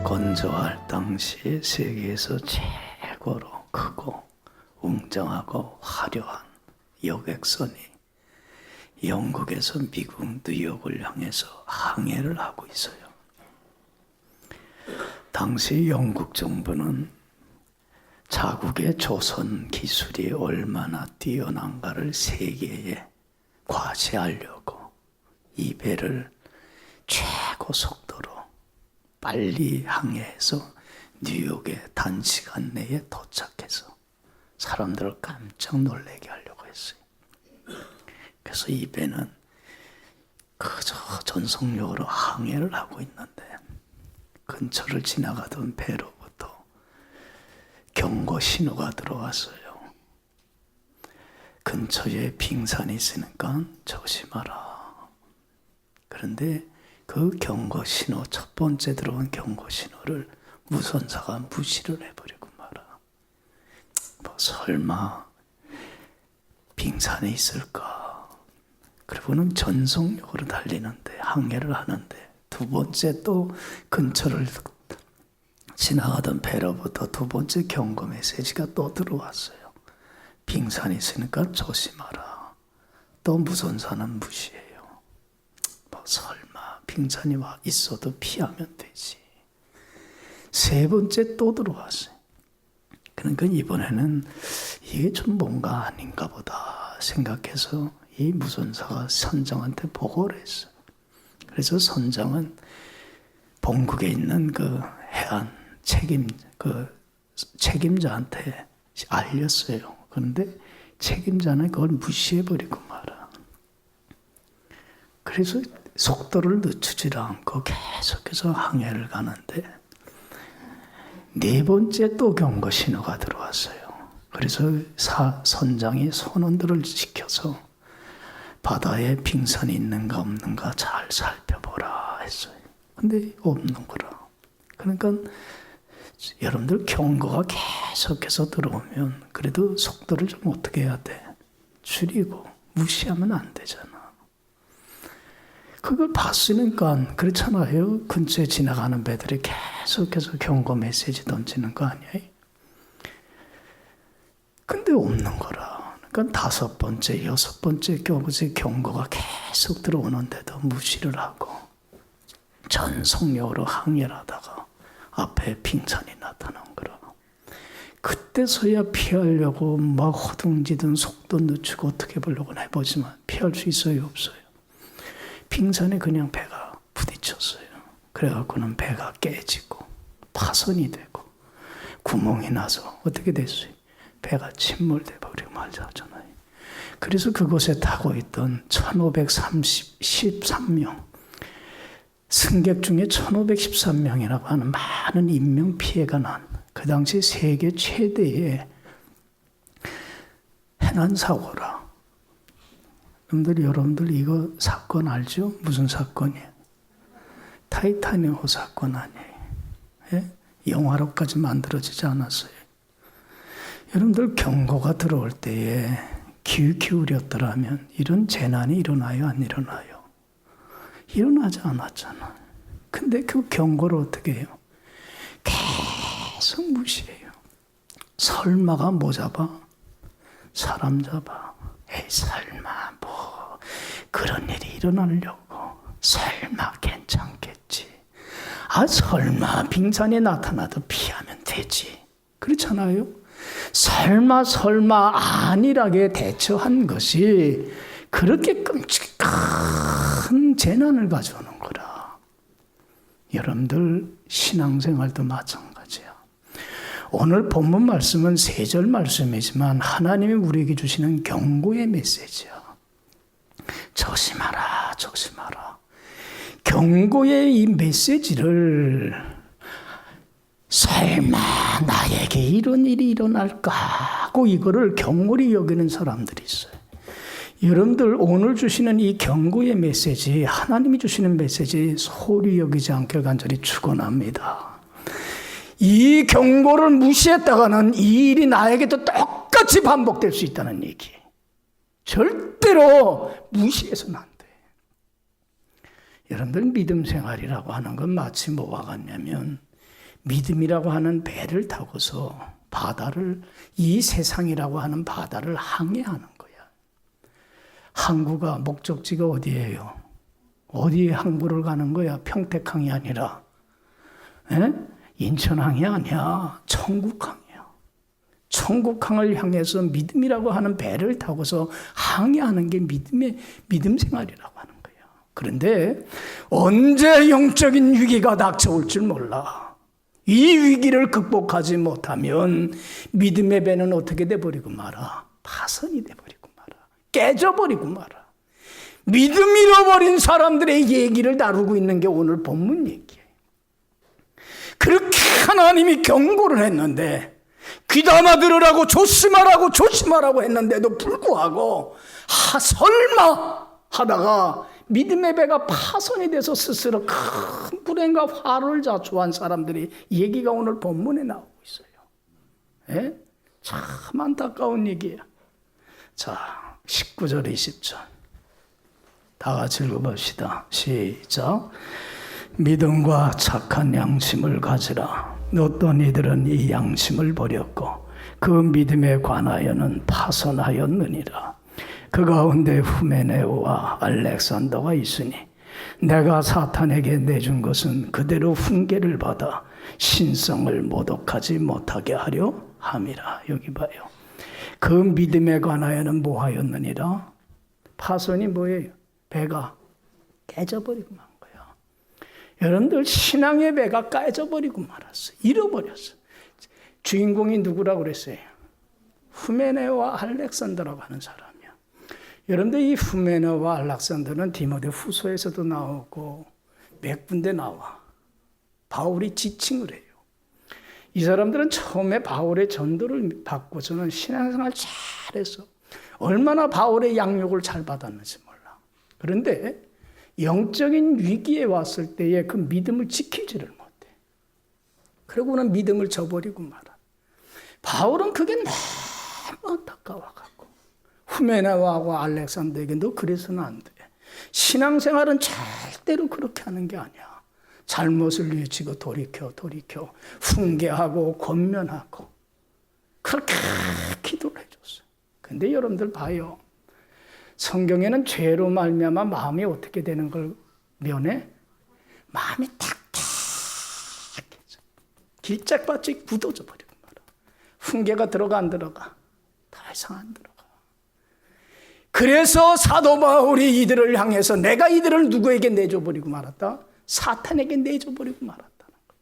건조할 당시에 세계에서 최고로 크고 웅장하고 화려한 여객선이 영국에서 미국 뉴욕을 향해서 항해를 하고 있어요. 당시 영국 정부는 자국의 조선 기술이 얼마나 뛰어난가를 세계에 과시하려고 이 배를 최고 속도로 빨리 항해해서 뉴욕에 단시간 내에 도착해서 사람들을 깜짝 놀라게 하려고 했어요. 그래서 이 배는 그저 전속력으로 항해를 하고 있는데 근처를 지나가던 배로부터 경고 신호가 들어왔어요. 근처에 빙산이 있으니까 조심하라. 그런데 그 경고 신호, 첫 번째 들어온 경고 신호를 무선사가 무시를 해버리고 말아. 뭐 설마 빙산이 있을까? 그리고는 전속력으로 달리는데, 항해를 하는데 두 번째 또 근처를 지나가던 배로부터 두 번째 경고 메시지가 또 들어왔어요. 빙산이 있으니까 조심하라. 또 무선사는 무시해요. 뭐 설마 빙산이 와 있어도 피하면 되지. 세 번째 또 들어왔어요. 그러니까 이번에는 이게 좀 뭔가 아닌가 보다 생각해서 이 무선사가 선장한테 보고를 했어요. 그래서 선장은 본국에 있는 그 해안 책임자한테 알렸어요. 그런데 책임자는 그걸 무시해버리고 말아. 그래서 속도를 늦추지 않고 계속해서 항해를 가는데 네 번째 또 경고 신호가 들어왔어요. 그래서 선장이 선원들을 지켜서 바다에 빙산이 있는가 없는가 잘 살펴보라 했어요. 근데 없는 거라. 그러니까 여러분들 경고가 계속해서 들어오면 그래도 속도를 좀 어떻게 해야 돼? 줄이고 무시하면 안 되잖아. 그걸 봤으니까 그렇잖아요. 근처에 지나가는 배들이 계속해서 경고 메시지 던지는 거 아니에요? 근데 없는 거라. 그러니까 다섯 번째, 여섯 번째 경고가 계속 들어오는데도 무시를 하고 전속력으로 항해를 하다가 앞에 빙산이 나타난 거라. 그때서야 피하려고 막 허둥지둥 속도 늦추고 어떻게 보려고 해보지만 피할 수 있어요, 없어요? 빙산에 그냥 배가 부딪혔어요. 그래갖고는 배가 깨지고 파손이 되고 구멍이 나서 어떻게 됐어요? 배가 침몰돼 버리고 말잖아요. 그래서 그곳에 타고 있던 1513명 승객 중에 1513명이라고 하는 많은 인명 피해가 난 그 당시 세계 최대의 해난 사고라. 여러분들 이거 사건 알죠? 무슨 사건이에요? 타이타닉호 사건 아니에요? 예? 영화로까지 만들어지지 않았어요. 여러분들 경고가 들어올 때에 귀 기울였더라면 이런 재난이 일어나요? 안 일어나요? 일어나지 않았잖아. 근데 그 경고를 어떻게 해요? 계속 무시해요. 설마가 뭐 잡아? 사람 잡아. 에이 설마 뭐 그런 일이 일어나려고 설마 괜찮겠지. 아 설마 빙산이 나타나도 피하면 되지. 그렇잖아요. 설마 안일하게 대처한 것이 그렇게 끔찍한 재난을 가져오는 거라. 여러분들 신앙생활도 마찬가지야. 오늘 본문 말씀은 3절 말씀이지만 하나님이 우리에게 주시는 경고의 메시지야. 조심하라, 조심하라. 경고의 이 메시지를 설마 나에게 이런 일이 일어날까 하고 이거를 경홀히 여기는 사람들이 있어요. 여러분들 오늘 주시는 이 경고의 메시지, 하나님이 주시는 메시지 소홀히 여기지 않길 간절히 축원합니다. 이 경고를 무시했다가는 이 일이 나에게도 똑같이 반복될 수 있다는 얘기예요. 절대로 무시해서는 안 돼. 여러분들 믿음 생활이라고 하는 건 마치 뭐와 같냐면 믿음이라고 하는 배를 타고서 바다를, 이 세상이라고 하는 바다를 항해하는 거야. 항구가 목적지가 어디예요? 어디 항구를 가는 거야? 평택항이 아니라 인천항이 아니야. 천국항이야. 천국항을 향해서 믿음이라고 하는 배를 타고서 항해하는 게 믿음 생활이라고 하는 거야. 그런데 언제 영적인 위기가 닥쳐올 줄 몰라. 이 위기를 극복하지 못하면 믿음의 배는 어떻게 돼버리고 말아? 파손이 돼버리고 말아. 깨져버리고 말아. 믿음 잃어버린 사람들의 얘기를 다루고 있는 게 오늘 본문 얘기예요. 그렇게 하나님이 경고를 했는데, 귀담아 들으라고 조심하라고 했는데도 불구하고 설마 하다가 믿음의 배가 파손이 돼서 스스로 큰 불행과 화를 자초한 사람들이 얘기가 오늘 본문에 나오고 있어요. 예? 참 안타까운 얘기야. 자, 19절 20절 다 같이 읽어봅시다. 시작. 믿음과 착한 양심을 가지라. 어떤 이들은 이 양심을 버렸고 그 믿음에 관하여는 파손하였느니라. 그 가운데 후메네오와 알렉산더가 있으니 내가 사탄에게 내준 것은 그대로 훈계를 받아 신성을 모독하지 못하게 하려 함이라. 여기 봐요. 그 믿음에 관하여는 뭐하였느니라? 파손이 뭐예요? 배가 깨져버리고 만 거야. 여러분들 신앙의 배가 깨져버리고 말았어. 잃어버렸어. 주인공이 누구라고 그랬어요? 후메네와 알렉산더라고 하는 사람이야. 여러분들 이 후메네와 알렉산더는 디모데 후서에서도 나오고 몇 군데 나와. 바울이 지칭을 해요. 이 사람들은 처음에 바울의 전도를 받고서는 신앙생활 잘했어. 얼마나 바울의 양육을 잘 받았는지 몰라. 그런데 영적인 위기에 왔을 때에 그 믿음을 지키지를 못해. 그러고는 믿음을 저버리고 말아. 바울은 그게 너무 안타까워가지고 후메네와하고 알렉산더에게 너 그래서는 안 돼. 신앙생활은 절대로 그렇게 하는 게 아니야. 잘못을 뉘우치고 돌이켜 훈계하고 권면하고 그렇게 기도를 해줬어요. 근데 여러분들 봐요. 성경에는 죄로 말미암아 마음이 어떻게 되는 걸 면해? 마음이 탁탁해져. 길짝밭이 굳어져 버리고 말아. 훈계가 들어가 안 들어가? 더 이상 안 들어가. 그래서 사도 바울이 이들을 향해서 내가 이들을 누구에게 내줘버리고 말았다? 사탄에게 내줘버리고 말았다는 거예요.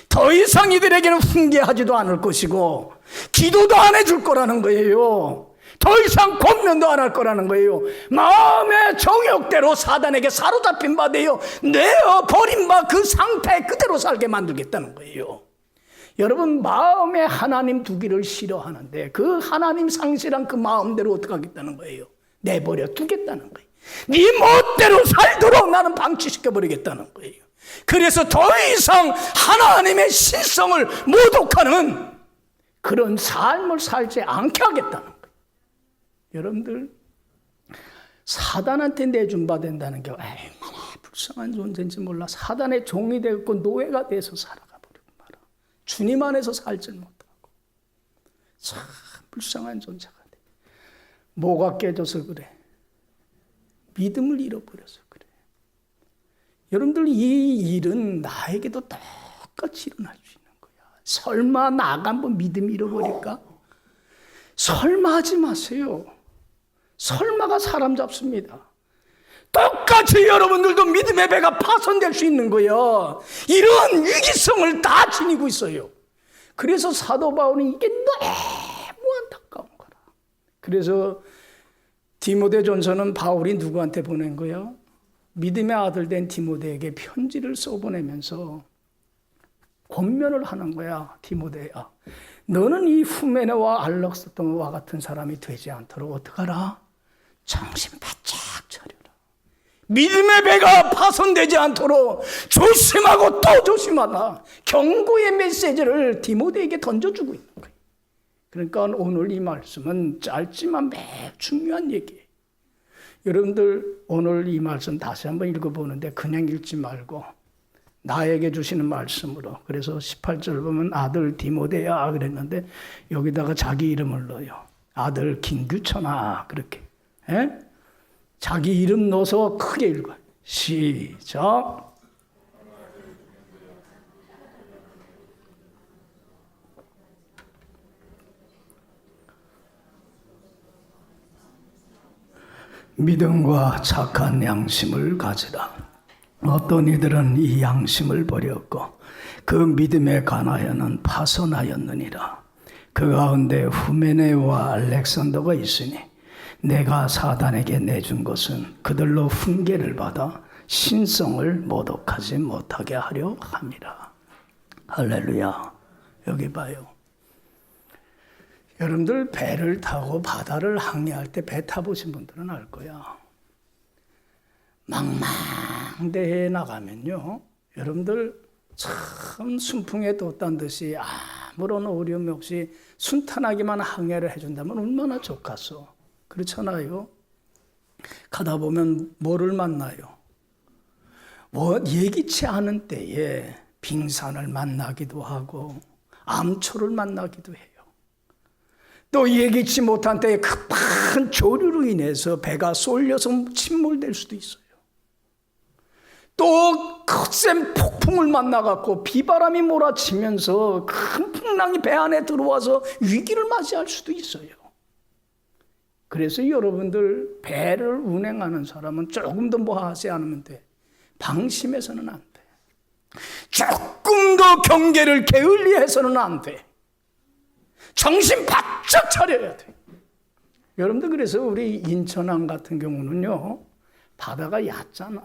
더 이상 이들에게는 훈계하지도 않을 것이고 기도도 안 해줄 거라는 거예요. 더 이상 권면도 안 할 거라는 거예요. 마음의 정욕대로 사단에게 사로잡힌 바 되어 내어 버린 바 그 상태 그대로 살게 만들겠다는 거예요. 여러분 마음에 하나님 두기를 싫어하는데 그 하나님 상실한 그 마음대로 어떻게 하겠다는 거예요? 내버려 두겠다는 거예요. 네 멋대로 살도록 나는 방치시켜버리겠다는 거예요. 그래서 더 이상 하나님의 신성을 모독하는 그런 삶을 살지 않게 하겠다는 거예요. 여러분들 사단한테 내준 바 된다는 게 얼마나 불쌍한 존재인지 몰라. 사단의 종이 되고 노예가 돼서 살아가 버리고 말아. 주님 안에서 살지 못하고 참 불쌍한 존재가 돼. 뭐가 깨져서 그래? 믿음을 잃어버려서 그래. 여러분들 이 일은 나에게도 똑같이 일어날 수 있는 거야. 설마 나가 한번 믿음 잃어버릴까? 설마 하지 마세요. 설마가 사람 잡습니다. 똑같이 여러분들도 믿음의 배가 파손될 수 있는 거예요. 이런 위기성을 다 지니고 있어요. 그래서 사도 바울은 이게 너무 안타까운 거라. 그래서 디모데전서는 바울이 누구한테 보낸 거예요? 믿음의 아들 된 디모데에게 편지를 써보내면서 권면을 하는 거야. 디모데야, 너는 이 후메네와 알렉산더와 같은 사람이 되지 않도록 어떡하라? 정신 바짝 차려라. 믿음의 배가 파손되지 않도록 조심하고 또 조심하라. 경고의 메시지를 디모데에게 던져주고 있는 거예요. 그러니까 오늘 이 말씀은 짧지만 매우 중요한 얘기예요. 여러분들 오늘 이 말씀 다시 한번 읽어보는데 그냥 읽지 말고 나에게 주시는 말씀으로. 그래서 18절 보면 아들 디모데야 그랬는데 여기다가 자기 이름을 넣어요. 아들 김규천아 그렇게. 에? 자기 이름 넣어서 크게 읽어요. 시작. 믿음과 착한 양심을 가지라. 어떤 이들은 이 양심을 버렸고 그 믿음에 관하여는 파선하였느니라. 그 가운데 후메네와 알렉산더가 있으니 내가 사단에게 내준 것은 그들로 훈계를 받아 신성을 모독하지 못하게 하려 함이라. 할렐루야. 여기 봐요. 여러분들 배를 타고 바다를 항해할 때 배 타보신 분들은 알 거야. 망망대해에 나가면요. 여러분들 참 순풍에 돋단 듯이 아무런 어려움 없이 순탄하게만 항해를 해준다면 얼마나 좋겠어. 그렇잖아요. 가다 보면 뭐를 만나요? 뭐 예기치 않은 때에 빙산을 만나기도 하고 암초를 만나기도 해요. 또 예기치 못한 때에 급한 조류로 인해서 배가 쏠려서 침몰될 수도 있어요. 또 거센 폭풍을 만나갖고 비바람이 몰아치면서 큰 풍랑이 배 안에 들어와서 위기를 맞이할 수도 있어요. 그래서 여러분들 배를 운행하는 사람은 조금 더 뭐 하지 않으면 돼. 방심해서는 안 돼. 조금 더 경계를 게을리해서는 안 돼. 정신 바짝 차려야 돼. 여러분들 그래서 우리 인천항 같은 경우는요. 바다가 얕잖아.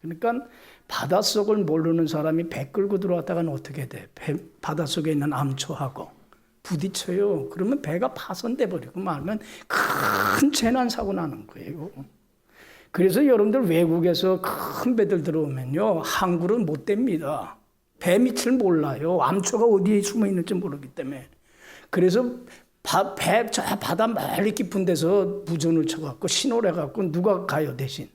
그러니까 바닷속을 모르는 사람이 배 끌고 들어왔다가는 어떻게 돼? 바닷속에 있는 암초하고 부딪혀요. 그러면 배가 파손돼 버리고 말면 큰 재난 사고 나는 거예요. 그래서 여러분들 외국에서 큰 배들 들어오면요. 항구를 못 댑니다. 배 밑을 몰라요. 암초가 어디에 숨어 있는지 모르기 때문에. 그래서 저 바다 멀리 깊은 데서 무전을 쳐갖고 신호를 해갖고 누가 가요 대신?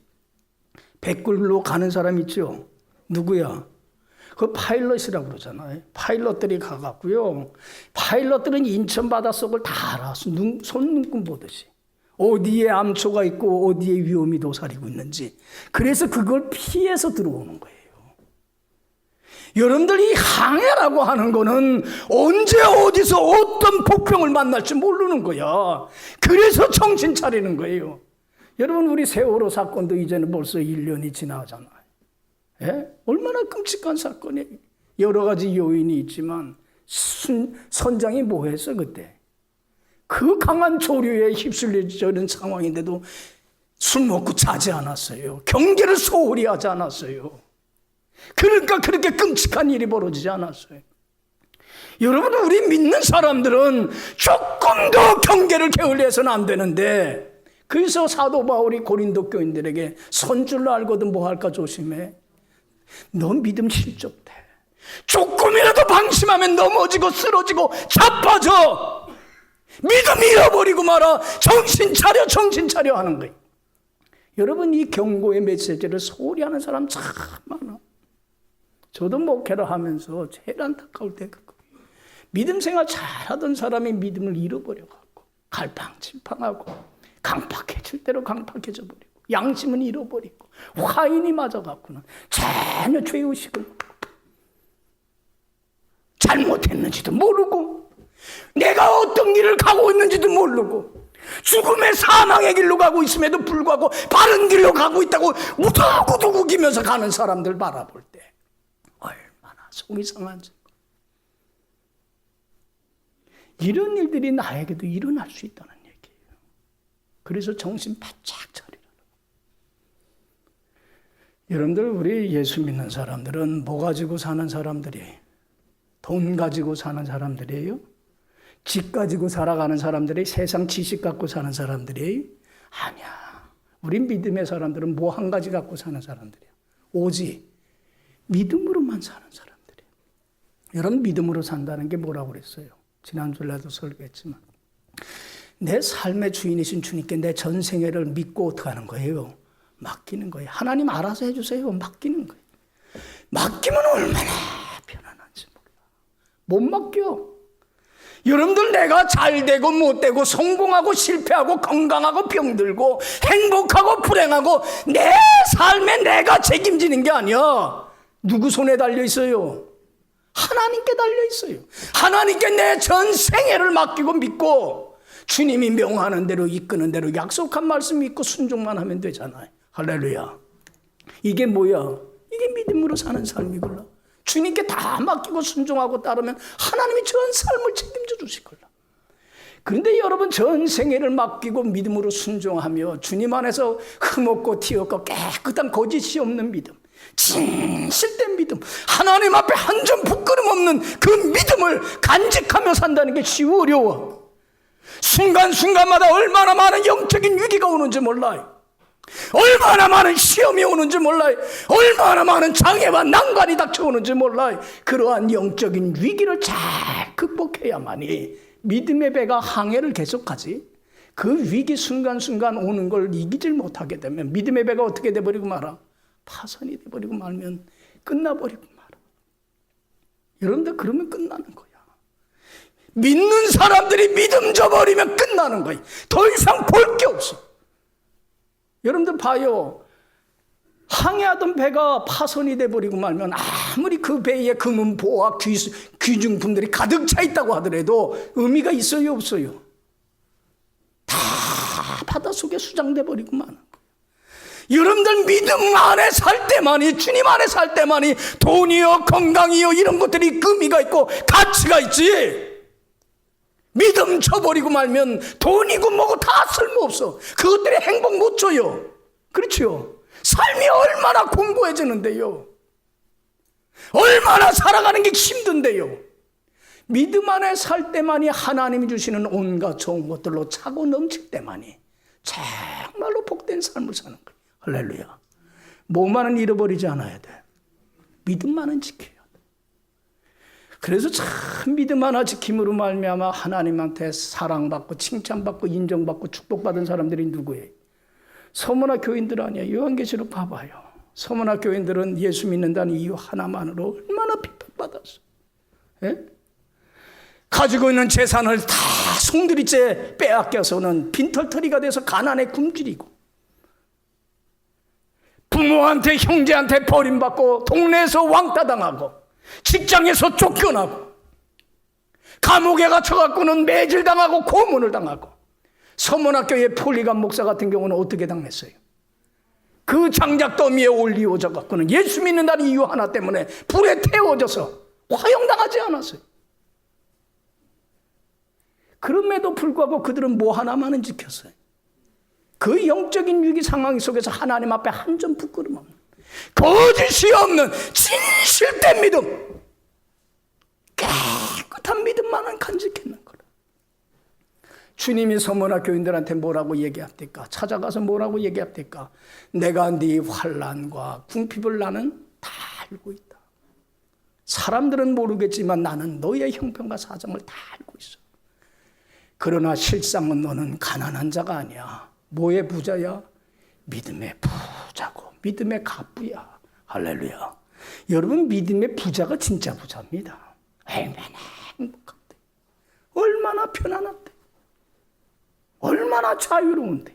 배 끌러 가는 사람 있죠? 누구야? 그 파일럿이라고 그러잖아요. 파일럿들이 가갖고요. 파일럿들은 인천 바닷속을 다 알아. 손눈금 보듯이. 어디에 암초가 있고 어디에 위험이 도사리고 있는지. 그래서 그걸 피해서 들어오는 거예요. 여러분들이 항해라고 하는 거는 언제 어디서 어떤 폭풍을 만날지 모르는 거야. 그래서 정신 차리는 거예요. 여러분 우리 세월호 사건도 이제는 벌써 1년이 지나잖아요. 예? 얼마나 끔찍한 사건이에요. 여러 가지 요인이 있지만 선장이 뭐 했어 그때? 그 강한 조류에 휩쓸려지는 상황인데도 술 먹고 자지 않았어요. 경계를 소홀히 하지 않았어요. 그러니까 그렇게 끔찍한 일이 벌어지지 않았어요. 여러분 우리 믿는 사람들은 조금 더 경계를 게을리해서는 안 되는데 그래서 사도 바울이 고린도 교인들에게 선줄로 알거든 뭐 할까 조심해. 너 믿음 실족돼. 조금이라도 방심하면 넘어지고 쓰러지고 자빠져. 믿음 잃어버리고 말아. 정신 차려 하는 거예요. 여러분 이 경고의 메시지를 소홀히 하는 사람 참 많아. 저도 목회를 하면서 제일 안타까울 때 그거. 믿음 생활 잘하던 사람이 믿음을 잃어버려갖고 갈팡질팡하고 강팍해질 대로 강팍해져 버리고 양심은 잃어버리고 화인이 맞아갖고는 전혀 죄의식을 잘못했는지도 모르고 내가 어떤 길을 가고 있는지도 모르고 죽음의 사망의 길로 가고 있음에도 불구하고 바른 길로 가고 있다고 우두구두 우기면서 가는 사람들 바라볼 때 얼마나 속이 상한지. 이런 일들이 나에게도 일어날 수 있다는 얘기예요. 그래서 정신 바짝 차리라. 여러분들 우리 예수 믿는 사람들은 뭐 가지고 사는 사람들이에요? 돈 가지고 사는 사람들이에요? 집 가지고 살아가는 사람들이 세상 지식 갖고 사는 사람들이에요? 아니야. 우리 믿음의 사람들은 뭐 한 가지 갖고 사는 사람들이에요. 오직 믿음으로만 사는 사람들이에요. 여러분 믿음으로 산다는 게 뭐라고 그랬어요? 지난주에도 설교했지만 내 삶의 주인이신 주님께 내 전생애를 믿고 어떻게 하는 거예요? 맡기는 거예요. 하나님 알아서 해주세요. 맡기는 거예요. 맡기면 얼마나 편안한지 몰라. 못 맡겨. 여러분들, 내가 잘되고 못되고 성공하고 실패하고 건강하고 병들고 행복하고 불행하고 내 삶에 내가 책임지는 게 아니야. 누구 손에 달려 있어요? 하나님께 달려 있어요. 하나님께 내 전 생애를 맡기고 믿고 주님이 명하는 대로 이끄는 대로 약속한 말씀 믿고 순종만 하면 되잖아요. 할렐루야. 이게 뭐야? 이게 믿음으로 사는 삶이구나. 주님께 다 맡기고 순종하고 따르면 하나님이 전 삶을 책임져 주실 거라. 그런데 여러분, 전 생애를 맡기고 믿음으로 순종하며 주님 안에서 흠없고 티없고 깨끗한 거짓이 없는 믿음, 진실된 믿음, 하나님 앞에 한 점 부끄럼 없는 그 믿음을 간직하며 산다는 게 쉬워 어려워? 순간순간마다 얼마나 많은 영적인 위기가 오는지 몰라요. 얼마나 많은 시험이 오는지 몰라요. 얼마나 많은 장애와 난관이 닥쳐오는지 몰라요. 그러한 영적인 위기를 잘 극복해야만이 믿음의 배가 항해를 계속하지. 그 위기 순간순간 오는 걸 이기질 못하게 되면 믿음의 배가 어떻게 돼버리고 말아? 파손이 돼버리고 말면 끝나버리고 말아. 여러분들, 그러면 끝나는 거야. 믿는 사람들이 믿음 저버리면 끝나는 거야. 더 이상 볼 게 없어. 여러분들 봐요. 항해하던 배가 파손이 돼버리고 말면 아무리 그 배에 금은보와 귀중품들이 가득 차 있다고 하더라도 의미가 있어요, 없어요? 다 바닷속에 수장돼버리고 마는 거예요. 여러분들, 믿음 안에 살 때만이, 주님 안에 살 때만이 돈이요, 건강이요, 이런 것들이 의미가 있고 가치가 있지. 믿음 쳐버리고 말면 돈이고 뭐고 다 쓸모없어. 그것들이 행복 못 줘요. 그렇죠? 삶이 얼마나 공고해지는데요. 얼마나 살아가는 게 힘든데요. 믿음 안에 살 때만이 하나님이 주시는 온갖 좋은 것들로 차고 넘칠 때만이 정말로 복된 삶을 사는 거예요. 할렐루야. 뭐만은 잃어버리지 않아야 돼. 믿음만은 지켜요. 그래서 참 믿음 하나 지킴으로 말미암아 하나님한테 사랑받고 칭찬받고 인정받고 축복받은 사람들이 누구예요? 서문화 교인들 아니에요. 요한계시록 봐봐요. 서문화 교인들은 예수 믿는다는 이유 하나만으로 얼마나 핍박받았어. 예? 가지고 있는 재산을 다 송두리째 빼앗겨서는 빈털터리가 돼서 가난에 굶주리고, 부모한테 형제한테 버림받고 동네에서 왕따당하고 직장에서 쫓겨나고 감옥에 갇혀갖고는 매질당하고 고문을 당하고, 서문학교의 폴리감 목사 같은 경우는 어떻게 당했어요? 그 장작더미에 올리워져 갖고는 예수 믿는다는 이유 하나 때문에 불에 태워져서 화형당하지 않았어요. 그럼에도 불구하고 그들은 뭐 하나만은 지켰어요. 그 영적인 위기 상황 속에서 하나님 앞에 한 점 부끄럼 없는, 거짓이 없는 진실된 믿음, 깨끗한 믿음만은 간직했는 거라. 주님이 서문화 교인들한테 뭐라고 얘기합니까? 찾아가서 뭐라고 얘기합니까? 내가 네 환난과 궁핍을 나는 다 알고 있다. 사람들은 모르겠지만 나는 너의 형편과 사정을 다 알고 있어. 그러나 실상은 너는 가난한 자가 아니야. 뭐의 부자야? 믿음의 부자고 믿음의 갑부야. 할렐루야. 여러분, 믿음의 부자가 진짜 부자입니다. 얼마나 행복한데, 얼마나 편안한데, 얼마나 자유로운데.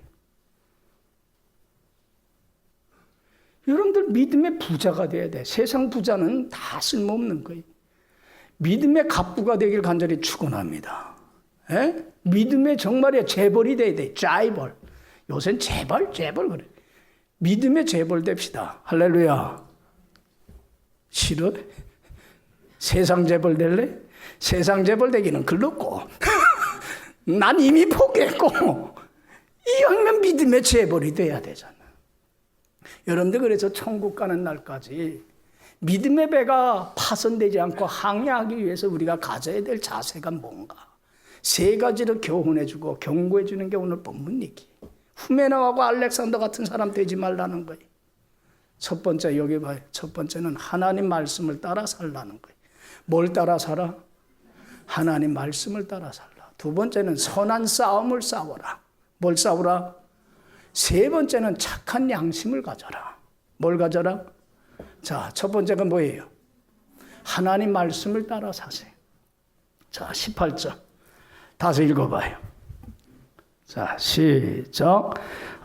여러분들, 믿음의 부자가 돼야 돼. 세상 부자는 다 쓸모없는 거예요. 믿음의 갑부가 되길 간절히 축원합니다. 에? 믿음의 정말이야 재벌이 돼야 돼. 재벌. 요새는 재벌 그래. 믿음의 재벌 됩시다. 할렐루야. 싫어? 세상 재벌 될래? 세상 재벌 되기는 글렀고 난 이미 포기했고, 이 형면 믿음의 재벌이 돼야 되잖아. 여러분들, 그래서 천국 가는 날까지 믿음의 배가 파손되지 않고 항해하기 위해서 우리가 가져야 될 자세가 뭔가, 세 가지를 교훈해주고 경고해주는 게 오늘 본문 얘기. 후메나하고 알렉산더 같은 사람 되지 말라는 거예요. 첫 번째, 여기 봐요. 첫 번째는 하나님 말씀을 따라 살라는 거예요. 뭘 따라 살아? 하나님 말씀을 따라 살라. 두 번째는 선한 싸움을 싸워라. 뭘 싸우라? 세 번째는 착한 양심을 가져라. 뭘 가져라? 자, 첫 번째가 뭐예요? 하나님 말씀을 따라 사세요. 자, 18절. 다시 읽어봐요. 자, 시작.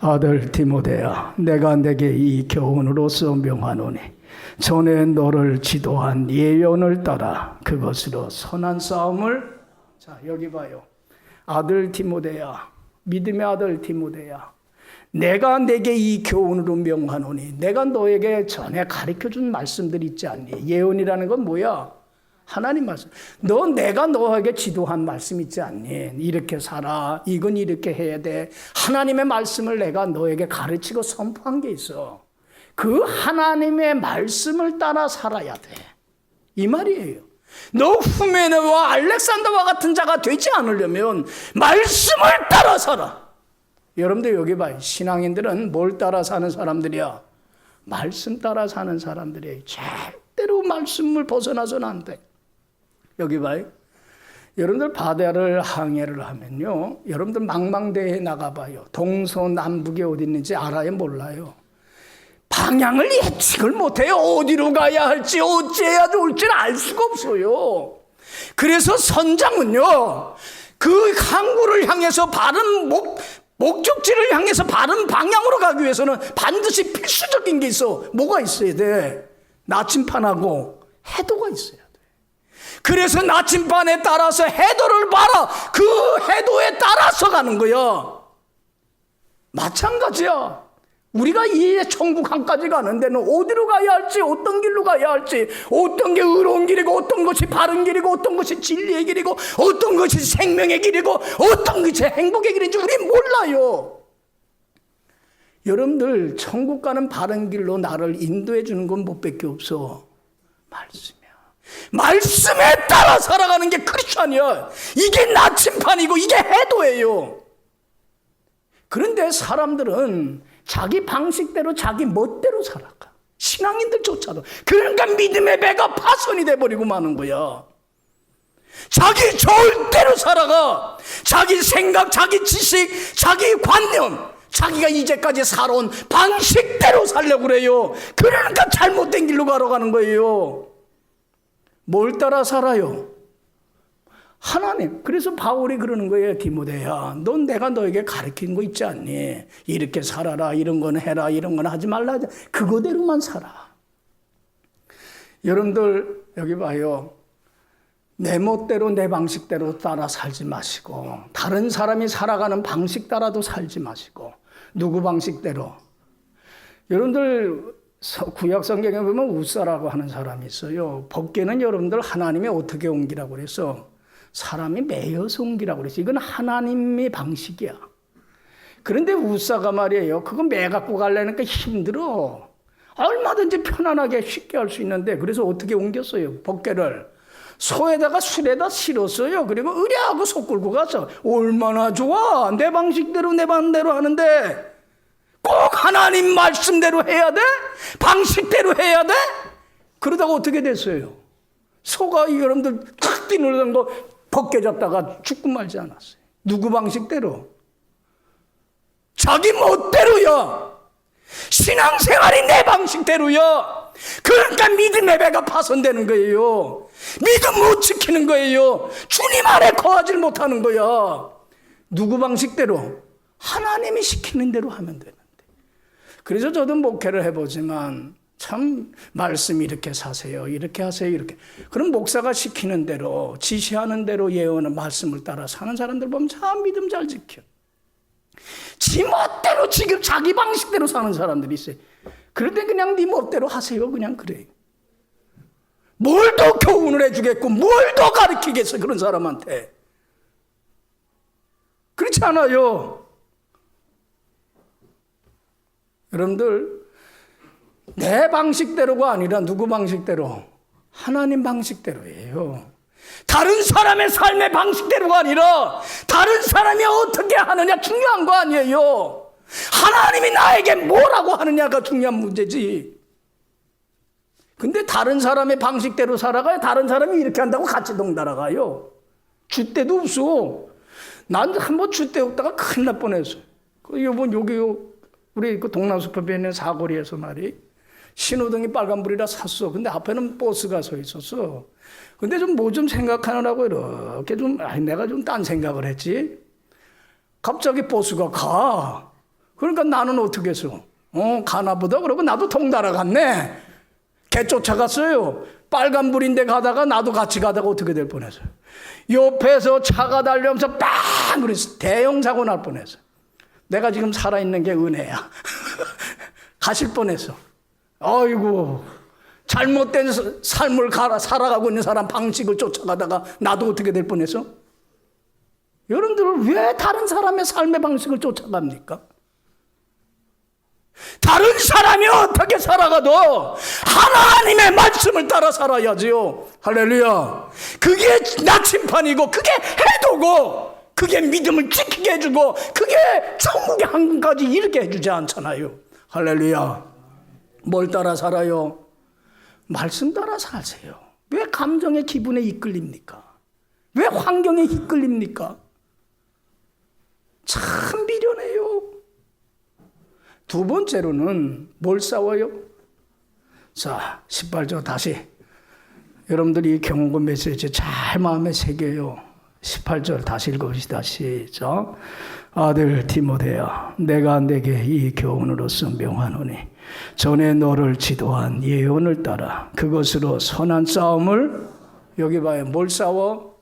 아들 디모데야, 내가 내게 이 교훈으로서 명하노니 전에 너를 지도한 예언을 따라 그것으로 선한 싸움을. 자, 여기 봐요. 아들 디모데야, 믿음의 아들 디모데야, 내가 내게 이 교훈으로 명하노니, 내가 너에게 전에 가르쳐준 말씀들이 있지 않니? 예언이라는 건 뭐야? 하나님 말씀. 내가 너에게 지도한 말씀 있지 않니? 이렇게 살아. 이건 이렇게 해야 돼. 하나님의 말씀을 내가 너에게 가르치고 선포한 게 있어. 그 하나님의 말씀을 따라 살아야 돼. 이 말이에요. 너 후메네와 알렉산더와 같은 자가 되지 않으려면 말씀을 따라 살아. 여러분들 여기 봐요. 신앙인들은 뭘 따라 사는 사람들이야? 말씀 따라 사는 사람들이에요. 절대로 말씀을 벗어나서는 안 돼. 여기 봐요. 여러분들 바다를 항해를 하면요, 여러분들 망망대해에 나가봐요. 동서남북이 어디 있는지 알아요? 몰라요? 방향을 예측을 못해요. 어디로 가야 할지 어찌해야 좋을지를 알 수가 없어요. 그래서 선장은요, 그 항구를 향해서 바른 목적지를 향해서 바른 방향으로 가기 위해서는 반드시 필수적인 게 있어. 뭐가 있어야 돼? 나침판하고 해도가 있어야 돼. 그래서 나침판에 따라서 해도를 봐라. 그 해도에 따라서 가는 거야. 마찬가지야. 우리가 이 천국 한까지 가는 데는 어디로 가야 할지, 어떤 길로 가야 할지, 어떤 게 의로운 길이고, 어떤 것이 바른 길이고, 어떤 것이 진리의 길이고, 어떤 것이 생명의 길이고, 어떤 것이 행복의 길인지 우린 몰라요. 여러분들 천국 가는 바른 길로 나를 인도해 주는 건 못밖에 없어. 말씀이야. 말씀에 따라 살아가는 게 크리스천이야. 이게 나침판이고 이게 해도예요. 그런데 사람들은 자기 방식대로 자기 멋대로 살아가. 신앙인들조차도. 그러니까 믿음의 배가 파손이 돼버리고 마는 거야. 자기 절대로 살아가. 자기 생각, 자기 지식, 자기 관념, 자기가 이제까지 살아온 방식대로 살려고 그래요. 그러니까 잘못된 길로 가는 거예요. 뭘 따라 살아요? 하나님. 그래서 바울이 그러는 거예요. 디모데야, 넌 내가 너에게 가르친 거 있지 않니? 이렇게 살아라, 이런 건 해라, 이런 건 하지 말라. 그거대로만 살아. 여러분들 여기 봐요. 내 멋대로 내 방식대로 따라 살지 마시고, 다른 사람이 살아가는 방식 따라도 살지 마시고. 누구 방식대로? 여러분들 구약 성경에 보면 웃사라고 하는 사람이 있어요. 법궤는 여러분들 하나님이 어떻게 옮기라고 그래서 사람이 매여서 옮기라고 그랬어요. 이건 하나님의 방식이야. 그런데 웃사가 말이에요. 그거 매 갖고 가려니까 힘들어. 얼마든지 편안하게 쉽게 할 수 있는데, 그래서 어떻게 옮겼어요? 법궤를 소에다가 술에다 실었어요. 그리고 의뢰하고 속 끌고 가서. 얼마나 좋아. 내 방식대로 내 반대로 하는데 꼭 하나님 말씀대로 해야 돼? 방식대로 해야 돼? 그러다가 어떻게 됐어요? 소가 여러분들 탁 뛰놀던 거 벗겨졌다가 죽고 말지 않았어요. 누구 방식대로? 자기 멋대로야. 신앙생활이 내 방식대로야. 그러니까 믿음의 배가 파손되는 거예요. 믿음 못 지키는 거예요. 주님 아래 거하지 못하는 거야. 누구 방식대로? 하나님이 시키는 대로 하면 되는데. 그래서 저도 목회를 해보지만 참 말씀 이렇게 사세요, 이렇게 하세요, 이렇게. 그럼 목사가 시키는 대로, 지시하는 대로 예언의 말씀을 따라 사는 사람들 보면 참 믿음 잘 지켜. 지 멋대로 지금 자기 방식대로 사는 사람들이 있어요. 그럴 때 그냥 네 멋대로 하세요. 그냥 그래요. 뭘 더 교훈을 해주겠고 뭘 더 가르치겠어 그런 사람한테. 그렇지 않아요. 여러분들 내 방식대로가 아니라 누구 방식대로? 하나님 방식대로예요. 다른 사람의 삶의 방식대로가 아니라 다른 사람이 어떻게 하느냐 중요한 거 아니에요. 하나님이 나에게 뭐라고 하느냐가 중요한 문제지. 근데 다른 사람의 방식대로 살아가요. 다른 사람이 이렇게 한다고 같이 동달아가요. 줏대도 없어. 난 한번 줏대 없다가 큰일 날 뻔했어요. 이번 여기 우리 그 동남수법에 있는 사거리에서 말이 신호등이 빨간불이라 샀어. 근데 앞에는 버스가 서 있었어. 근데 좀 뭐 좀 생각하느라고 이렇게 좀 내가 좀 딴 생각을 했지. 갑자기 버스가 가. 그러니까 나는 어떻게 했어? 가나보다 그러고 나도 통달아 갔네. 걔 쫓아갔어요. 빨간불인데 가다가 나도 같이 가다가 어떻게 될 뻔했어요. 옆에서 차가 달려오면서 빵! 그래서 대형 사고 날 뻔했어요. 내가 지금 살아있는 게 은혜야. 가실 뻔했어. 아이고, 잘못된 삶을 살아가고 있는 사람 방식을 쫓아가다가 나도 어떻게 될 뻔했어? 여러분들 왜 다른 사람의 삶의 방식을 쫓아갑니까? 다른 사람이 어떻게 살아가도 하나님의 말씀을 따라 살아야지요. 할렐루야. 그게 나침판이고 그게 해도고 그게 믿음을 지키게 해주고 그게 천국의 한국까지 이르게 해주지 않잖아요. 할렐루야. 뭘 따라 살아요? 말씀 따라 사세요. 왜 감정의 기분에 이끌립니까? 왜 환경에 이끌립니까? 참 미련해요. 두 번째로는 뭘 싸워요? 자, 18절 다시 여러분들이 이 경고 메시지 잘 마음에 새겨요. 18절 다시 읽어봅시다. 시작. 아들 디모데야, 내가 내게 이 교훈으로서 명하노니 전에 너를 지도한 예언을 따라 그것으로 선한 싸움을, 여기 봐요. 뭘 싸워?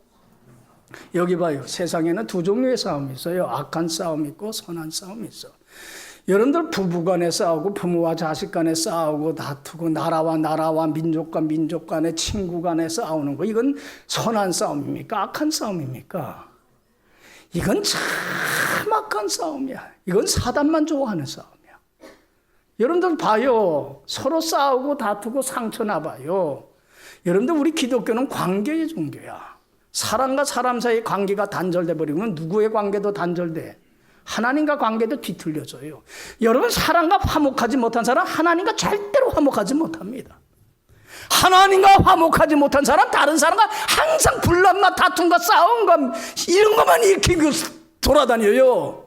여기 봐요. 세상에는 두 종류의 싸움이 있어요. 악한 싸움이 있고 선한 싸움이 있어. 여러분들 부부 간에 싸우고 부모와 자식 간에 싸우고 다투고 나라와 민족 간에 친구 간에 싸우는 거, 이건 선한 싸움입니까? 악한 싸움입니까? 이건 참 악한 싸움이야. 이건 사단만 좋아하는 싸움이야. 여러분들 봐요. 서로 싸우고 다투고 상처 나봐요. 여러분들 우리 기독교는 관계의 종교야. 사람과 사람 사이의 관계가 단절돼 버리면 누구의 관계도 단절돼. 하나님과 관계도 뒤틀려져요. 여러분, 사람과 화목하지 못한 사람 하나님과 절대로 화목하지 못합니다. 하나님과 화목하지 못한 사람 다른 사람과 항상 불남과 다툼과 싸움과 이런 것만 일으키고 돌아다녀요.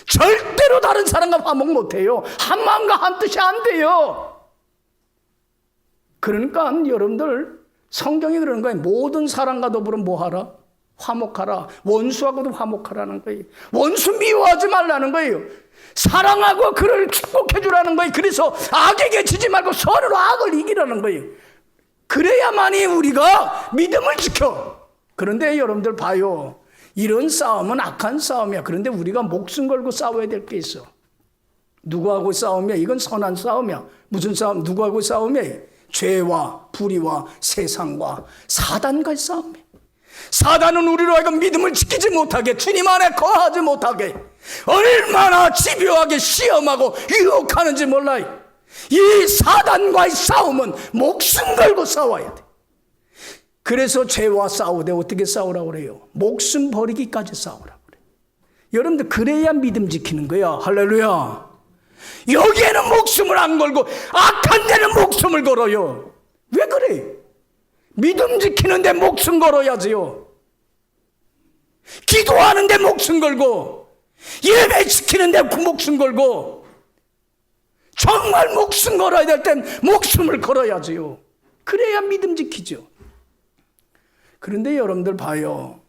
절대로 다른 사람과 화목 못해요. 한 마음과 한 뜻이 안 돼요. 그러니까 여러분들 성경이 그러는 거예요. 모든 사람과 더불어 뭐하라? 화목하라. 원수하고도 화목하라는 거예요. 원수 미워하지 말라는 거예요. 사랑하고 그를 축복해 주라는 거예요. 그래서 악에게 지지 말고 서로 악을 이기라는 거예요. 그래야만이 우리가 믿음을 지켜. 그런데 여러분들 봐요. 이런 싸움은 악한 싸움이야. 그런데 우리가 목숨 걸고 싸워야 될 게 있어. 누구하고 싸움이야? 이건 선한 싸움이야. 무슨 싸움? 누구하고 싸움이야? 죄와 불의와 세상과 사단과의 싸움이야. 사단은 우리로 하여금 믿음을 지키지 못하게, 주님 안에 거하지 못하게 얼마나 집요하게 시험하고 유혹하는지 몰라요. 이 사단과의 싸움은 목숨 걸고 싸워야 돼. 그래서 죄와 싸우되 어떻게 싸우라고 그래요? 목숨 버리기까지 싸우라고 그래요. 여러분들 그래야 믿음 지키는 거야. 할렐루야. 여기에는 목숨을 안 걸고 악한 데는 목숨을 걸어요. 왜 그래? 믿음 지키는데 목숨 걸어야지요. 기도하는데 목숨 걸고 예배 지키는데 목숨 걸고 정말 목숨 걸어야 될 땐 목숨을 걸어야지요. 그래야 믿음 지키죠. 그런데 여러분들 봐요.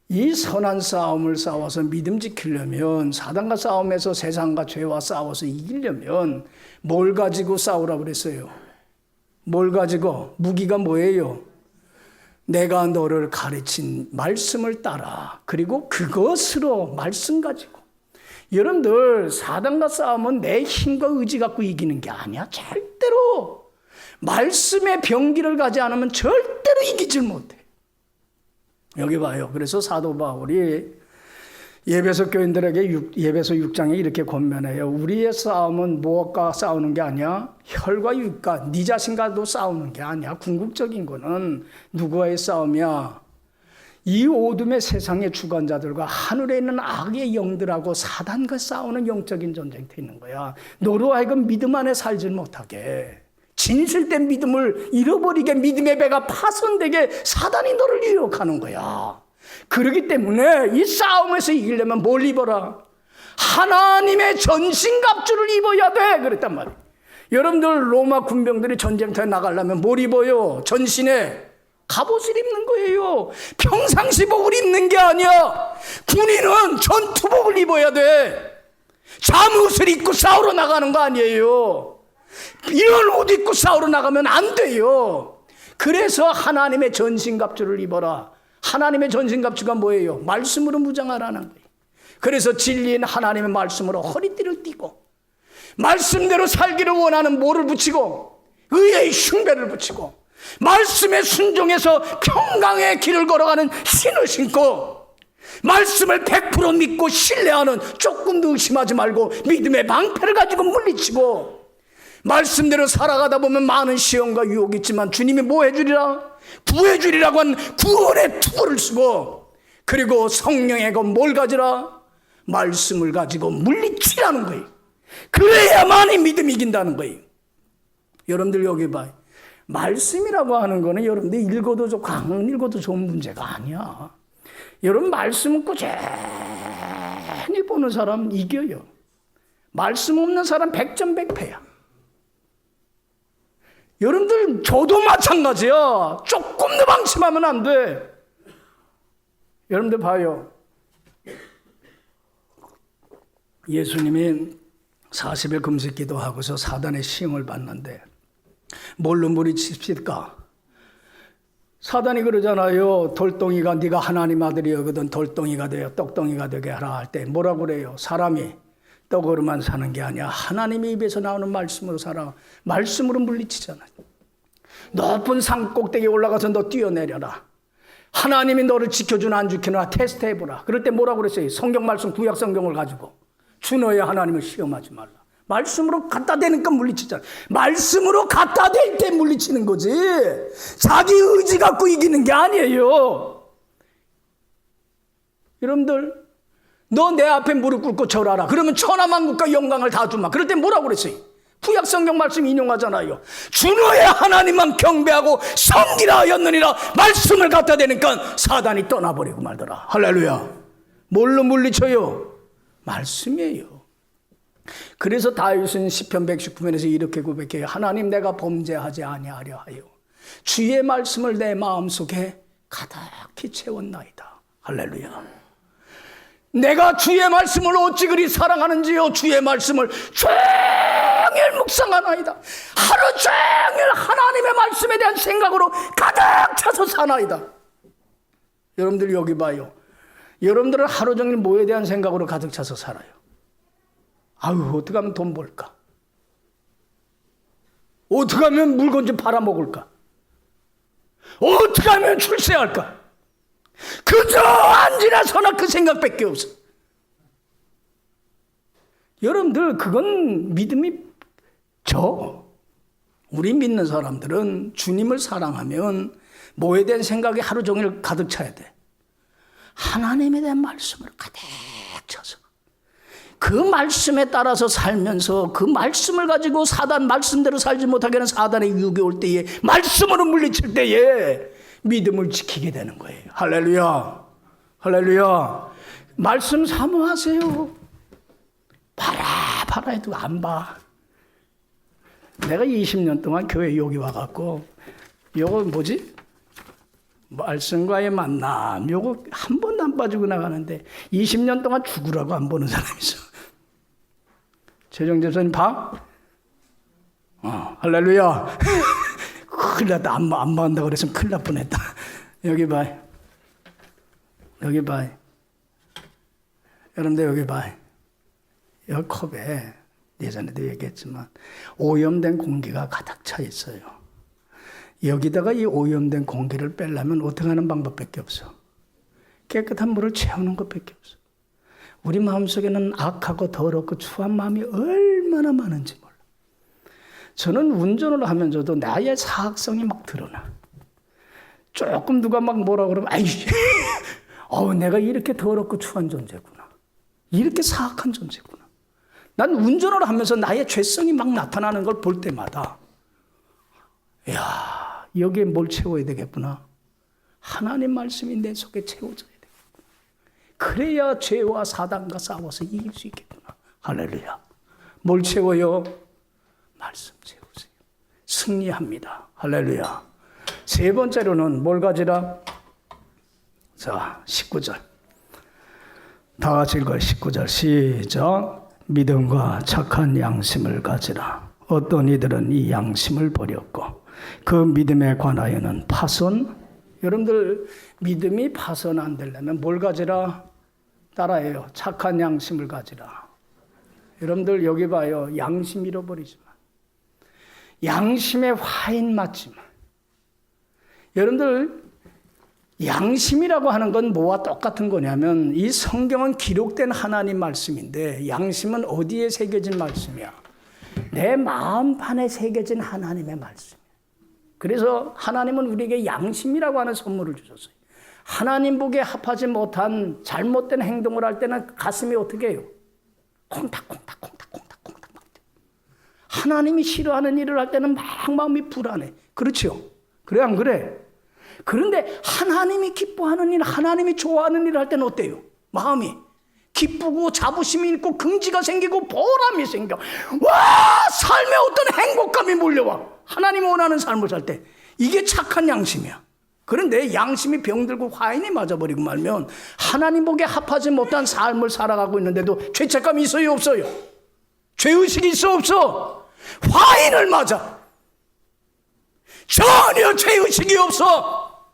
이 선한 싸움을 싸워서 믿음 지키려면, 사단과 싸움에서 세상과 죄와 싸워서 이기려면 뭘 가지고 싸우라고 그랬어요? 뭘 가지고? 무기가 뭐예요? 내가 너를 가르친 말씀을 따라. 그리고 그것으로 말씀 가지고. 여러분들 사단과 싸움은 내 힘과 의지 갖고 이기는 게 아니야. 절대로. 말씀의 병기를 가지 않으면 절대로 이기질 못해. 여기 봐요. 그래서 사도 바울이 예배소 교인들에게 예배소 6장에 이렇게 권면해요. 우리의 싸움은 무엇과 싸우는 게 아니야? 혈과 육과 네 자신과도 싸우는 게 아니야. 궁극적인 거는 누구와의 싸움이야? 이 어둠의 세상의 주관자들과 하늘에 있는 악의 영들하고 사단과 싸우는 영적인 전쟁터 있는 거야. 너로 하여금 믿음 안에 살질 못하게, 진실된 믿음을 잃어버리게, 믿음의 배가 파손되게 사단이 너를 유혹하는 거야. 그렇기 때문에 이 싸움에서 이기려면 뭘 입어라? 하나님의 전신갑주를 입어야 돼. 그랬단 말이야. 여러분들 로마 군병들이 전쟁터에 나가려면 뭘 입어요? 전신에 갑옷을 입는 거예요. 평상시복을 입는 게 아니야. 군인은 전투복을 입어야 돼. 잠옷을 입고 싸우러 나가는 거 아니에요. 이런 옷 입고 싸우러 나가면 안 돼요. 그래서 하나님의 전신갑주를 입어라. 하나님의 전신갑주가 뭐예요? 말씀으로 무장하라는 거예요. 그래서 진리인 하나님의 말씀으로 허리띠를 띠고 말씀대로 살기를 원하는 뭐를 붙이고 의의 흉배를 붙이고 말씀에 순종해서 평강의 길을 걸어가는 신을 신고 말씀을 100% 믿고 신뢰하는 조금도 의심하지 말고 믿음의 방패를 가지고 물리치고 말씀대로 살아가다 보면 많은 시험과 유혹이 있지만 주님이 뭐 해주리라? 구해주리라고 한 구원의 투구를 쓰고 그리고 성령의 것 뭘 가지라? 말씀을 가지고 물리치라는 거예요. 그래야만이 믿음이 이긴다는 거예요. 여러분들 여기 봐요. 말씀이라고 하는 거는 여러분들 읽어도 좋고 안 읽어도 좋은 문제가 아니야. 여러분 말씀은 꾸준히 보는 사람 이겨요. 말씀 없는 사람 100점 100패야. 여러분들 저도 마찬가지야. 조금도 방심하면 안 돼. 여러분들 봐요. 예수님이 40일 금식 기도하고서 사단의 시험을 받는데 뭘로 물리칩니까? 사단이 그러잖아요. 돌덩이가 네가 하나님 아들이거든 돌덩이가 되어 떡덩이가 되게 하라 할 때 뭐라고 그래요? 사람이 떡으로만 사는 게 아니야. 하나님의 입에서 나오는 말씀으로 살아. 말씀으로 물리치잖아요. 높은 산 꼭대기에 올라가서 너 뛰어내려라. 하나님이 너를 지켜주나 안 지켜주나 테스트해보라. 그럴 때 뭐라고 그랬어요? 성경 말씀 구약 성경을 가지고 주 너의 하나님을 시험하지 말라. 말씀으로 갖다 대니까 물리치잖아. 말씀으로 갖다 댈 때 물리치는 거지. 자기 의지 갖고 이기는 게 아니에요. 여러분들 너 내 앞에 무릎 꿇고 절하라. 그러면 천하만국과 영광을 다 주마. 그럴 때 뭐라고 그랬어요? 구약 성경 말씀 인용하잖아요. 주 너의 하나님만 경배하고 섬기라 하였느니라. 말씀을 갖다 대니까 사단이 떠나버리고 말더라. 할렐루야. 뭘로 물리쳐요? 말씀이에요. 그래서 다윗은 시편 119편에서 이렇게 고백해요. 하나님 내가 범죄하지 아니하려 하여 주의 말씀을 내 마음속에 가득히 채웠나이다. 할렐루야. 내가 주의 말씀을 어찌 그리 사랑하는지요. 주의 말씀을 종일 묵상하나이다. 하루 종일 하나님의 말씀에 대한 생각으로 가득 차서 사나이다. 여러분들 여기 봐요. 여러분들은 하루 종일 뭐에 대한 생각으로 가득 차서 살아요? 아유, 어떻게 하면 돈 벌까? 어떻게 하면 물건 좀 팔아먹을까? 어떻게 하면 출세할까? 그저 앉으나 서나 그 생각밖에 없어. 여러분들 그건 믿음이 우리 믿는 사람들은 주님을 사랑하면 뭐에 대한 생각이 하루 종일 가득 차야 돼? 하나님에 대한 말씀을 가득 차서 그 말씀에 따라서 살면서 그 말씀을 가지고 사단 말씀대로 살지 못하게 하는 사단의 유혹이 올 때에 말씀으로 물리칠 때에 믿음을 지키게 되는 거예요. 할렐루야. 할렐루야. 말씀 사모하세요. 봐라 해도 안 봐. 내가 20년 동안 교회 여기 와갖고 요거 뭐지? 말씀과의 만남 요거 한 번도 안 빠지고 나가는데 20년 동안 죽으라고 안 보는 사람이 있어. 최정 집사님 봐? 할렐루야. 큰일 났다. 안 봐한다고 그랬으면 큰일 날 뻔했다. 여기 봐. 여기 봐. 여러분들 여기 봐. 여기 컵에 예전에도 얘기했지만 오염된 공기가 가득 차 있어요. 여기다가 이 오염된 공기를 빼려면 어떻게 하는 방법밖에 없어. 깨끗한 물을 채우는 것밖에 없어. 우리 마음속에는 악하고 더럽고 추한 마음이 얼마나 많은지 몰라. 저는 운전을 하면서도 나의 사악성이 막 드러나. 조금 누가 막 뭐라 그러면 아이씨, 내가 이렇게 더럽고 추한 존재구나. 이렇게 사악한 존재구나. 난 운전을 하면서 나의 죄성이 막 나타나는 걸 볼 때마다 야, 여기에 뭘 채워야 되겠구나. 하나님 말씀이 내 속에 채워져야 되겠구나. 그래야 죄와 사단과 싸워서 이길 수 있겠구나. 할렐루야. 뭘 채워요? 말씀 세우세요. 승리합니다. 할렐루야. 세 번째로는 뭘 가지라? 자, 19절. 다 같이 읽어요. 19절 시작. 믿음과 착한 양심을 가지라. 어떤 이들은 이 양심을 버렸고 그 믿음에 관하여는 파손. 여러분들 믿음이 파손 안 되려면 뭘 가지라? 따라해요. 착한 양심을 가지라. 여러분들 여기 봐요. 양심 잃어버리지 마. 양심에 화인 맞지 마. 여러분들 양심이라고 하는 건 뭐와 똑같은 거냐면 이 성경은 기록된 하나님 말씀인데 양심은 어디에 새겨진 말씀이야? 내 마음판에 새겨진 하나님의 말씀이야. 그래서 하나님은 우리에게 양심이라고 하는 선물을 주셨어요. 하나님 보기에 합하지 못한 잘못된 행동을 할 때는 가슴이 어떻게 해요? 콩닥콩닥. 하나님이 싫어하는 일을 할 때는 막 마음이 불안해. 그렇죠? 그래 안 그래? 그런데 하나님이 기뻐하는 일, 하나님이 좋아하는 일을 할 때는 어때요? 마음이 기쁘고 자부심이 있고 긍지가 생기고 보람이 생겨. 와! 삶에 어떤 행복감이 몰려와. 하나님이 원하는 삶을 살 때. 이게 착한 양심이야. 그런데 양심이 병들고 화인이 맞아버리고 말면 하나님 보기에 합하지 못한 삶을 살아가고 있는데도 죄책감이 있어요, 없어요? 죄의식이 있어, 없어? 화인을 맞아. 전혀 죄의식이 없어.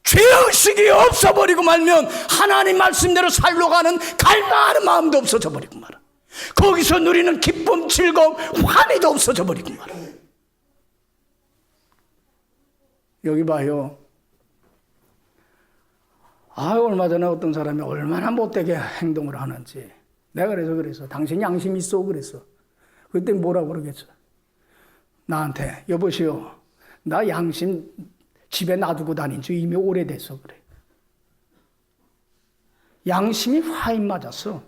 죄의식이 없어버리고 말면 하나님 말씀대로 살려고 하는 갈망하는 마음도 없어져 버리고 말아. 거기서 누리는 기쁨, 즐거움, 환희도 없어져 버리고 말아. 여기 봐요. 얼마 전에 어떤 사람이 얼마나 못되게 행동을 하는지 내가 그래서 당신 양심 있어? 그랬어. 그때 뭐라고 그러겠어? 나한테 여보시오, 나 양심 집에 놔두고 다닌 지 이미 오래됐어. 그래. 양심이 화인 맞았어.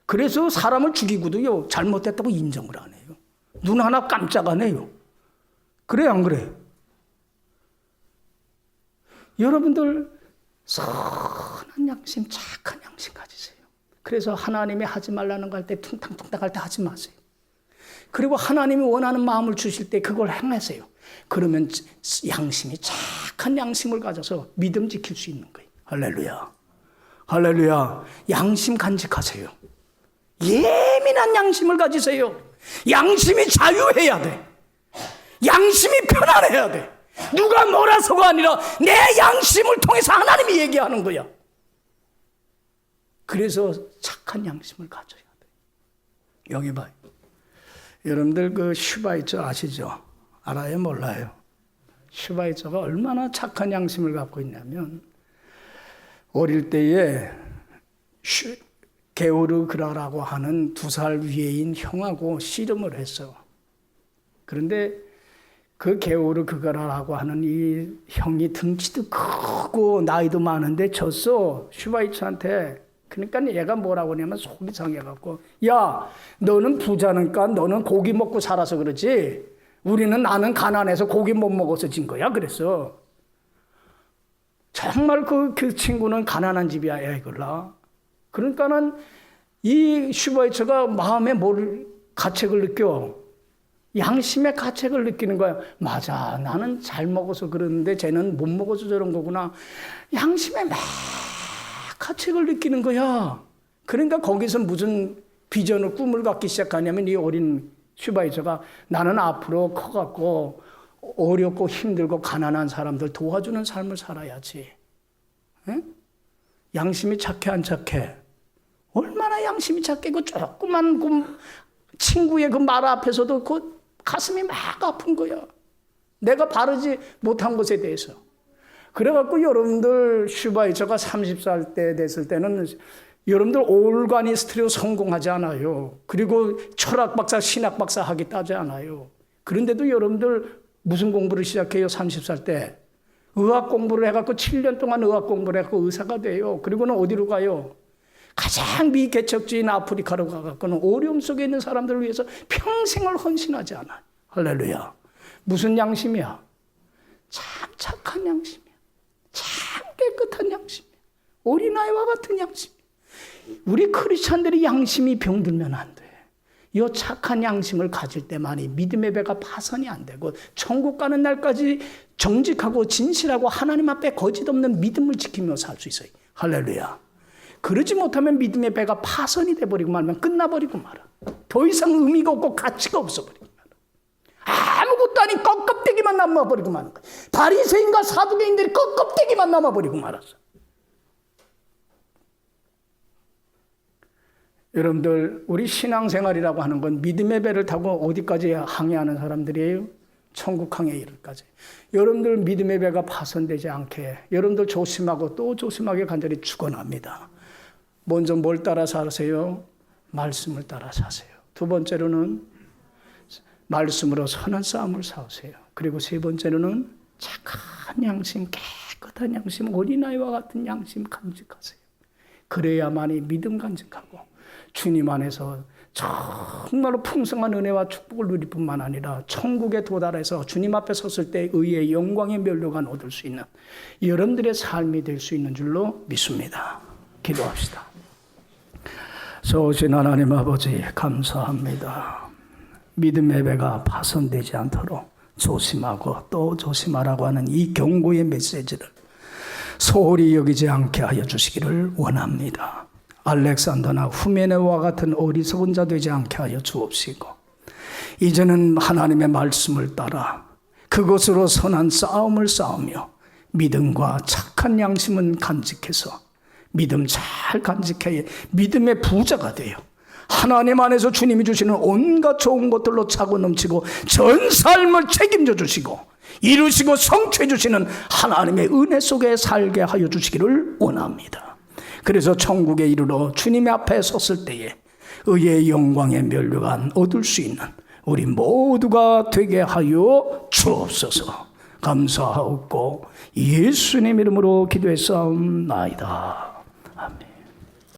그래서 사람을 죽이고도요 잘못됐다고 인정을 안 해요. 눈 하나 깜짝 안 해요. 그래 안 그래? 여러분들 선한 양심, 착한 양심 가지세요. 그래서 하나님이 하지 말라는 거 할 때 퉁탕퉁탕 할 때 하지 마세요. 그리고 하나님이 원하는 마음을 주실 때 그걸 행하세요. 그러면 양심이 착한 양심을 가져서 믿음 지킬 수 있는 거예요. 할렐루야. 할렐루야. 양심 간직하세요. 예민한 양심을 가지세요. 양심이 자유해야 돼. 양심이 편안해야 돼. 누가 뭐라서가 아니라 내 양심을 통해서 하나님이 얘기하는 거야. 그래서 착한 양심을 가져야 돼. 여기 봐요. 여러분들 그 슈바이처 아시죠? 알아요? 몰라요? 슈바이처가 얼마나 착한 양심을 갖고 있냐면 어릴 때에 게오르그라라고 하는 2살 위에인 형하고 씨름을 했어. 그런데 그 게오르그라라고 하는 이 형이 등치도 크고 나이도 많은데 졌어. 슈바이처한테. 그러니까 얘가 뭐라고 하냐면 속이 상해갖고 야, 너는 부자니까 너는 고기 먹고 살아서 그러지 나는 가난해서 고기 못 먹어서 진 거야. 그랬어. 정말 그 친구는 가난한 집이야. 애걸라. 그러니까는 이 슈바이처가 마음에 가책을 느껴. 양심의 가책을 느끼는 거야. 맞아, 나는 잘 먹어서 그러는데 쟤는 못 먹어서 저런 거구나. 양심에 막 가책을 느끼는 거야. 그러니까 거기서 무슨 비전을 꿈을 갖기 시작하냐면 이 어린 슈바이처가 나는 앞으로 커갖고 어렵고 힘들고 가난한 사람들 도와주는 삶을 살아야지. 응? 양심이 착해 안 착해? 얼마나 양심이 착해. 그 조그만 그 친구의 그 말 앞에서도 그 가슴이 막 아픈 거야. 내가 바르지 못한 것에 대해서. 그래갖고 여러분들 슈바이처가 30살 때 됐을 때는 여러분들 오르가니스트로 성공하지 않아요. 그리고 철학 박사, 신학 박사 학위 따지 않아요. 그런데도 여러분들 무슨 공부를 시작해요? 30살 때. 의학 공부를 해갖고 7년 동안 의학 공부를 해갖고 의사가 돼요. 그리고는 어디로 가요? 가장 미개척지인 아프리카로 가갖고는 어려움 속에 있는 사람들을 위해서 평생을 헌신하지 않아요. 할렐루야. 무슨 양심이야? 참 착한 양심이야. 참 깨끗한 양심이야. 어린아이와 같은 양심이야. 우리 크리스찬들이 양심이 병들면 안 돼. 이 착한 양심을 가질 때만이 믿음의 배가 파손이 안 되고 천국 가는 날까지 정직하고 진실하고 하나님 앞에 거짓 없는 믿음을 지키며 살 수 있어요. 할렐루야. 그러지 못하면 믿음의 배가 파손이 돼버리고 말면 끝나버리고 말아. 더 이상 의미가 없고 가치가 없어버리고 말아. 아무것도 아닌 껍데기만 남아버리고 마는 거야. 바리새인과 사두개인들이 껍데기만 남아버리고 말았어. 여러분들, 우리 신앙생활이라고 하는 건 믿음의 배를 타고 어디까지 항해하는 사람들이에요? 천국 항해 이르기까지. 여러분들 믿음의 배가 파손되지 않게 여러분들 조심하고 또 조심하게 간절히 축원합니다. 먼저 뭘 따라 사세요? 말씀을 따라 사세요. 두 번째로는 말씀으로 선한 싸움을 싸우세요. 그리고 세 번째로는 착한 양심, 깨끗한 양심, 어린아이와 같은 양심 간직하세요. 그래야만이 믿음 간직하고 주님 안에서 정말로 풍성한 은혜와 축복을 누릴 뿐만 아니라 천국에 도달해서 주님 앞에 섰을 때 의의 영광의 면류관 얻을 수 있는 여러분들의 삶이 될 수 있는 줄로 믿습니다. 기도합시다. 소신 하나님 아버지 감사합니다. 믿음의 배가 파손되지 않도록 조심하고 또 조심하라고 하는 이 경고의 메시지를 소홀히 여기지 않게 하여 주시기를 원합니다. 알렉산더나 후메네와 같은 어리석은 자 되지 않게 하여 주옵시고 이제는 하나님의 말씀을 따라 그것으로 선한 싸움을 싸우며 믿음과 착한 양심은 간직해서 믿음 잘 간직해 믿음의 부자가 되어 하나님 안에서 주님이 주시는 온갖 좋은 것들로 차고 넘치고 전 삶을 책임져 주시고 이루시고 성취해 주시는 하나님의 은혜 속에 살게 하여 주시기를 원합니다. 그래서 천국에 이르러 주님의 앞에 섰을 때에 의의 영광의 면류관 얻을 수 있는 우리 모두가 되게 하여 주옵소서. 감사하옵고 예수님 이름으로 기도했사옵나이다.